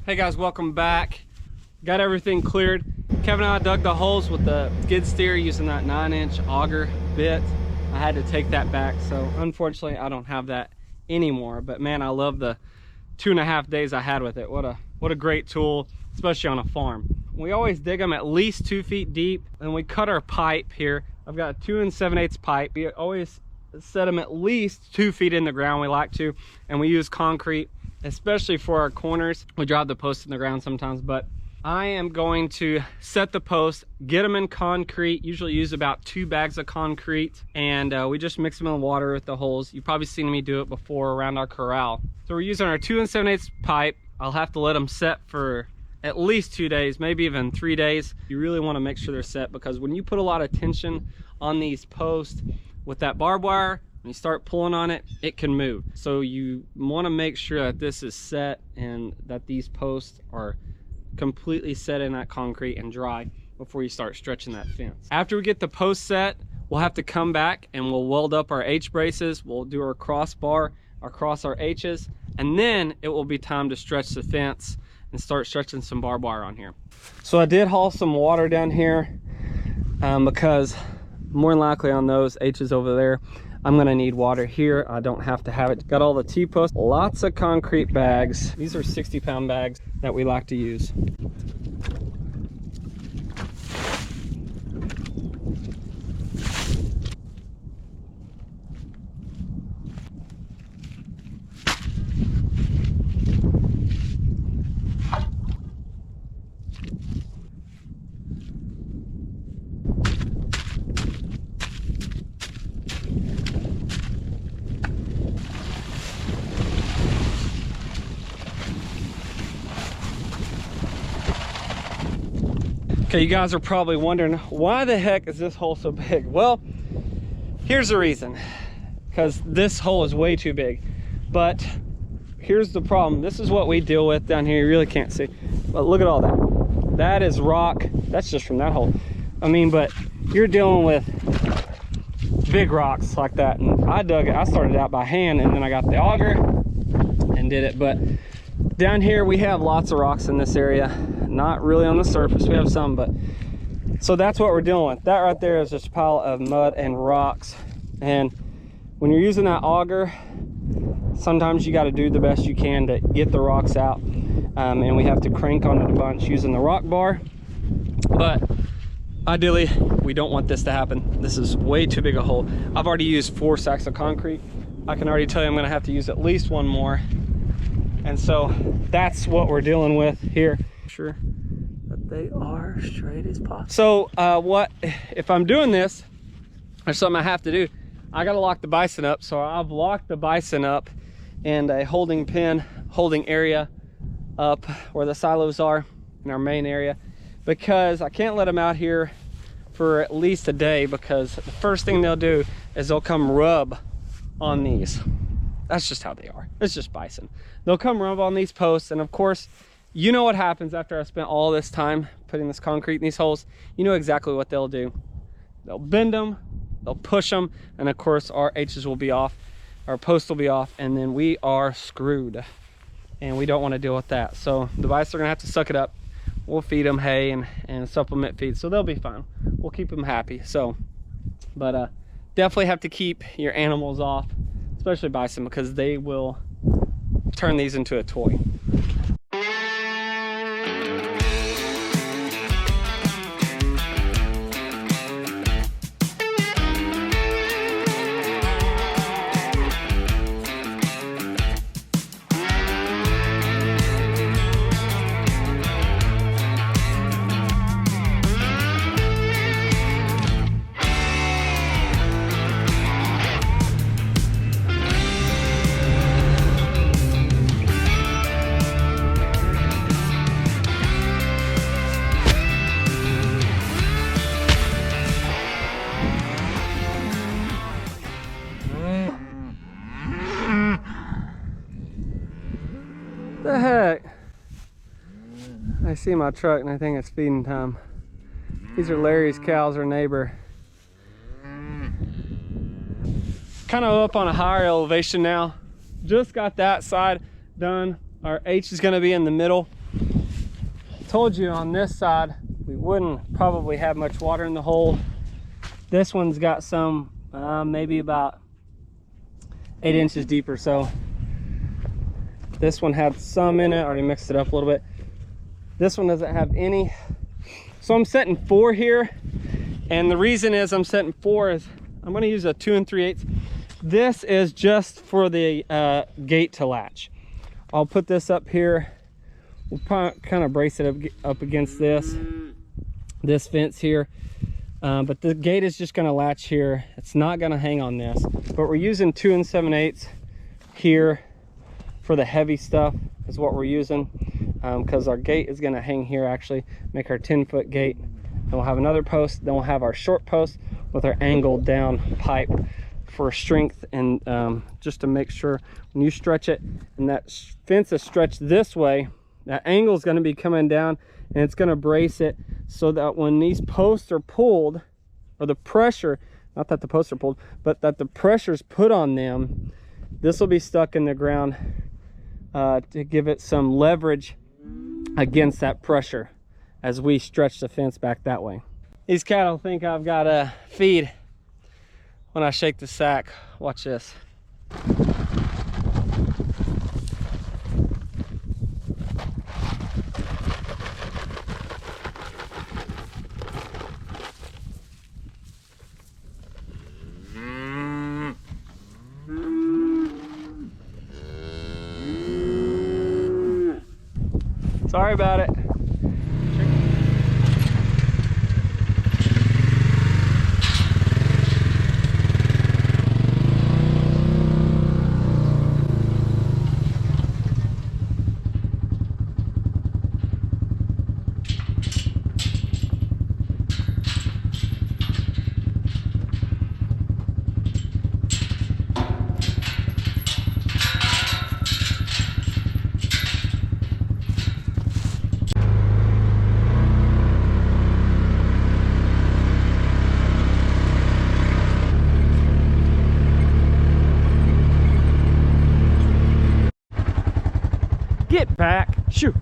Hey guys, welcome back. Got everything cleared. Kevin and I dug the holes with the skid steer using that 9-inch auger bit. I had to take that back, so unfortunately I don't have that anymore. But man, I love the 2.5 days I had with it. What a great tool, especially on a farm. We always dig them at least 2 feet deep, and we cut our pipe here. I've got a 2 7/8 pipe. We always set them at least 2 feet in the ground. We like to, and we use concrete, especially for our corners. We drive the post in the ground sometimes, but I am going to set the post, get them in concrete, usually use about 2 bags of concrete, and we just mix them in water with the holes. You've probably seen me do it before around our corral. So we're using our 2 7/8 pipe. I'll have to let them set for at least 2 days, maybe even 3 days. You really want to make sure they're set, because when you put a lot of tension on these posts with that barbed wire, when you start pulling on it, it can move. So you want to make sure that this is set and that these posts are completely set in that concrete and dry before you start stretching that fence. After we get the post set, we'll have to come back and we'll weld up our H braces. We'll do our crossbar across our H's, and then it will be time to stretch the fence and start stretching some barbed wire on here. So I did haul some water down here because more than likely on those H's over there, I'm gonna need water here. I don't have to have it. Got all the T-posts, lots of concrete bags. These are 60-pound bags that we like to use. Okay, you guys are probably wondering, why the heck is this hole so big? Well, here's the reason. Because this hole is way too big. But here's the problem. This is what we deal with down here. You really can't see. But look at all that. That is rock. That's just from that hole. I mean, but you're dealing with big rocks like that. And I dug it. I started out by hand, and then I got the auger and did it. But down here we have lots of rocks in this area. Not really on the surface, we have some, but so that's what we're dealing with. That right there is just a pile of mud and rocks, and when you're using that auger, sometimes you got to do the best you can to get the rocks out, and we have to crank on it a bunch using the rock bar. But ideally we don't want this to happen. This is way too big a hole. I've already used 4 sacks of concrete. I can already tell you I'm going to have to use at least 1 more, and so that's what we're dealing with here. Sure that they are straight as possible. So what if I'm doing this, there's something I have to do. I gotta lock the Bison up. So I've locked the Bison up and a holding area up where the silos are in our main area, because I can't let them out here for at least a day, because the first thing they'll do is they'll come rub on these. That's just how they are. It's just Bison. They'll come rub on these posts, and of course, you know what happens after I spent all this time putting this concrete in these holes. You know exactly what they'll do. They'll bend them, they'll push them, and of course our H's will be off, our post will be off, and then we are screwed. And we don't want to deal with that. So the Bison are gonna have to suck it up. We'll feed them hay and supplement feed, so they'll be fine. We'll keep them happy. So, but definitely have to keep your animals off, especially Bison, because they will turn these into a toy. The heck? I see my truck and I think it's feeding time. These are Larry's cows, our neighbor. Kind of up on a higher elevation now. Just got that side done. Our H is going to be in the middle. told you on this side, we wouldn't probably have much water in the hole. This one's got some, maybe about 8 inches deeper. So this one had some in it, already mixed it up a little bit. This one doesn't have any. So I'm setting 4 here. And the reason is I'm setting 4 is I'm gonna use a 2 3/8. This is just for the gate to latch. I'll put this up here. We'll kind of brace it up against this fence here. But the gate is just gonna latch here. It's not gonna hang on this, but we're using 2 7/8 here for the heavy stuff is what we're using, because our gate is gonna hang here, actually make our 10-foot gate. And we'll have another post, then we'll have our short post with our angled down pipe for strength, and just to make sure when you stretch it and that fence is stretched this way, that angle is going to be coming down and it's going to brace it so that when these posts are pulled, or the pressure, not that the posts are pulled, but that the pressure's put on them, this will be stuck in the ground to give it some leverage against that pressure as we stretch the fence back that way. These cattle think I've got a feed when I shake the sack. Watch this. Sorry about it. Get back. Shoo.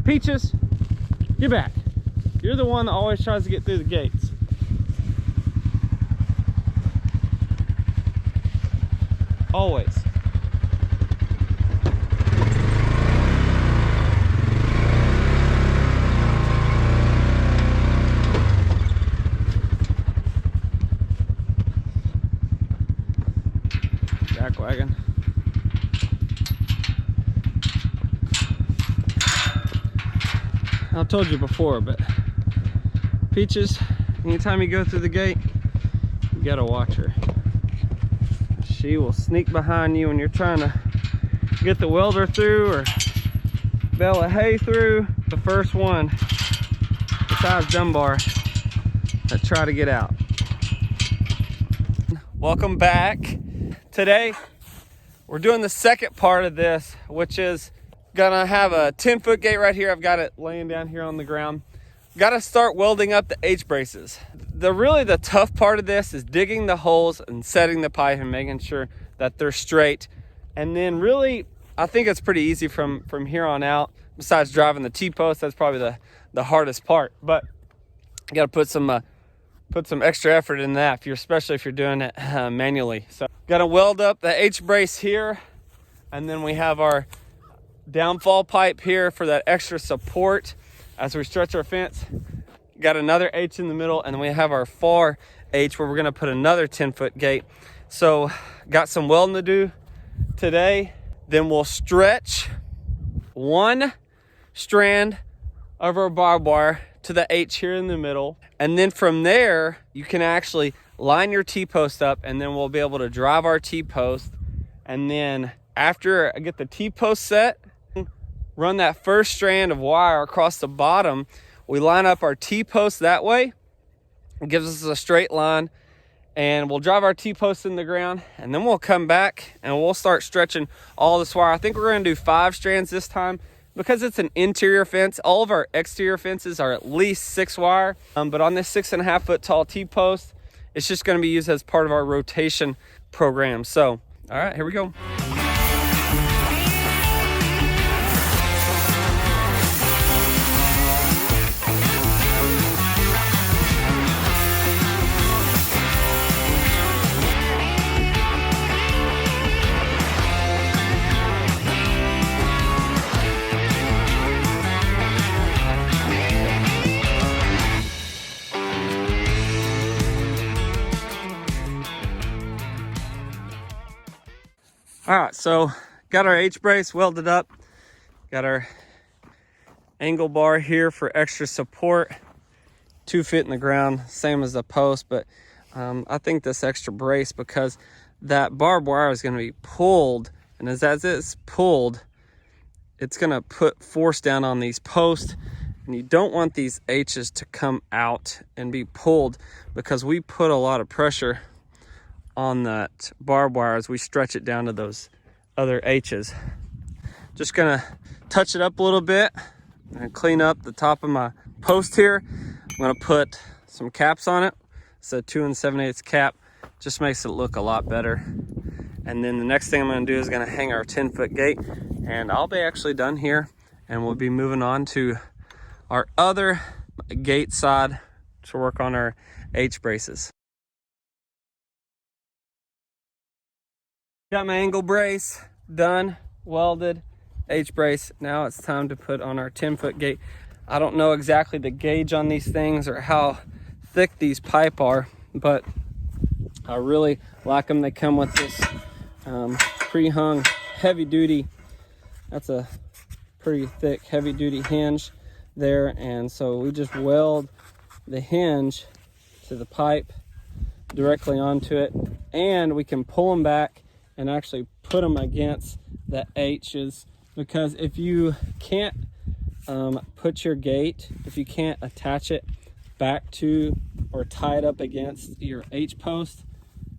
Peaches, get back. You're the one that always tries to get through the gates. Always. Jack wagon. I told you before, but Peaches, anytime you go through the gate, you gotta watch her. She will sneak behind you when you're trying to get the welder through or bale of hay through. The first one, besides Dunbar, that try to get out. Welcome back. Today, we're doing the second part of this, which is gonna have a 10-foot gate right here. I've got it laying down here on the ground. Got to start welding up the H braces. Really the tough part of this is digging the holes and setting the pipe and making sure that they're straight. And then really, I think it's pretty easy from here on out. Besides driving the T-post, that's probably the hardest part. But you got to put some extra effort in that, especially if you're doing it manually. So got to weld up the H brace here, and then we have our downfall pipe here for that extra support as we stretch our fence. Got another H in the middle, and then we have our far H where we're gonna put another 10-foot gate. So got some welding to do today. Then we'll stretch one strand of our barbed wire to the H here in the middle, and then from there you can actually line your T-post up, and then we'll be able to drive our T-post. And then after I get the T-post set, run that first strand of wire across the bottom. We line up our T-post that way. It gives us a straight line, and we'll drive our T-post in the ground, and then we'll come back and we'll start stretching all this wire. I think we're gonna do 5 strands this time because it's an interior fence. All of our exterior fences are at least 6 wire, but on this 6.5 foot tall T-post, it's just gonna be used as part of our rotation program. So, all right, here we go. All right, so got our H-brace welded up. Got our angle bar here for extra support. 2 feet in the ground, same as the post, but I think this extra brace, because that barbed wire is gonna be pulled, and as it's pulled, it's gonna put force down on these posts, and you don't want these H's to come out and be pulled, because we put a lot of pressure on that barbed wire as we stretch it down to those other H's. Just gonna touch it up a little bit and clean up the top of my post here. I'm gonna put some caps on it. It's a 2 7/8 cap, just makes it look a lot better. And then the next thing I'm gonna do is gonna hang our 10-foot gate, and I'll be actually done here, and we'll be moving on to our other gate side to work on our H braces. Got my angle brace done, welded, H brace. Now it's time to put on our 10-foot gate. I don't know exactly the gauge on these things or how thick these pipe are, but I really like them. They come with this pre-hung heavy duty. That's a pretty thick heavy duty hinge there, and so we just weld the hinge to the pipe directly onto it, and we can pull them back and actually put them against the H's, because if you can't put your gate, if you can't attach it back to or tie it up against your H post,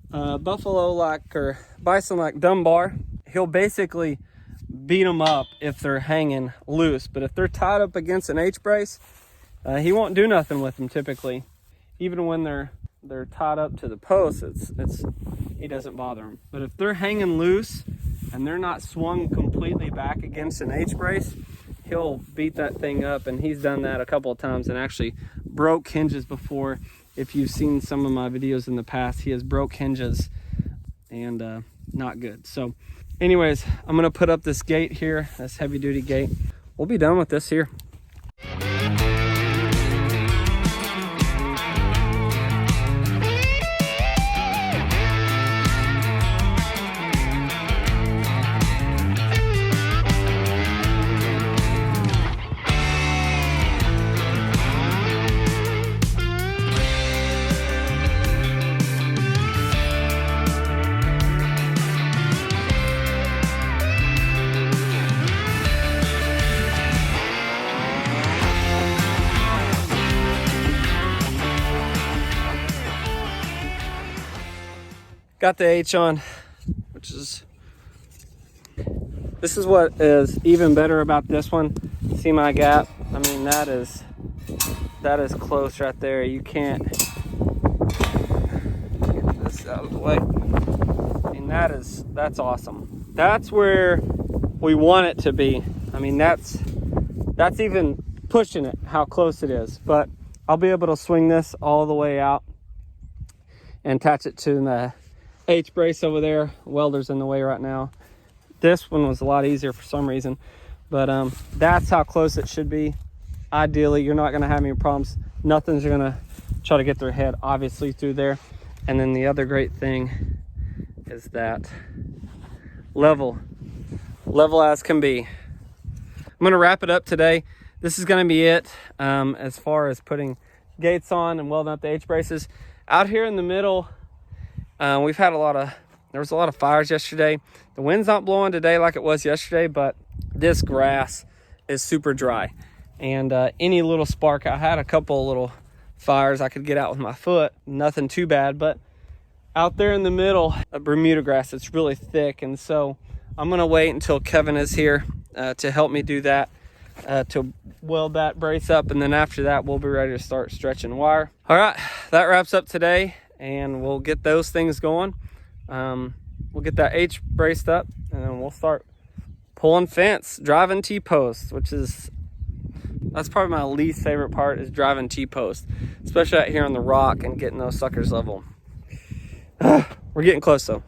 buffalo like or bison like Dunbar, he'll basically beat them up if they're hanging loose. But if they're tied up against an H brace, he won't do nothing with them typically. Even when they're tied up to the post, he doesn't bother them. But if they're hanging loose and they're not swung completely back against an H brace, he'll beat that thing up, and he's done that a couple of times and actually broke hinges before. If you've seen some of my videos in the past, he has broke hinges, and not good. So anyways, I'm gonna put up this gate here, this heavy duty gate. We'll be done with this here. Got the H on, which is, this is what is even better about this one. See my gap? I mean, that is close right there. You can't get this out of the way. I mean, that's awesome. That's where we want it to be. I mean, that's even pushing it, how close it is. But I'll be able to swing this all the way out and attach it to the H brace over there. Welder's in the way right now. This one was a lot easier for some reason, but that's how close it should be. Ideally, you're not going to have any problems. Nothing's going to try to get their head obviously through there. And then the other great thing is that level as can be. I'm going to wrap it up today. This is going to be it as far as putting gates on and welding up the H braces. Out here in the middle, we've had there was a lot of fires yesterday. The wind's not blowing today like it was yesterday, but this grass is super dry. And any little spark, I had a couple little fires I could get out with my foot, nothing too bad, but out there in the middle of Bermuda grass, it's really thick. And so I'm gonna wait until Kevin is here to help me do that, to weld that brace up. And then after that, we'll be ready to start stretching wire. All right, that wraps up today, and we'll get those things going. We'll get that H braced up, and then we'll start pulling fence, driving T-posts, that's probably my least favorite part, is driving T-posts, especially out here on the rock and getting those suckers level. We're getting close though.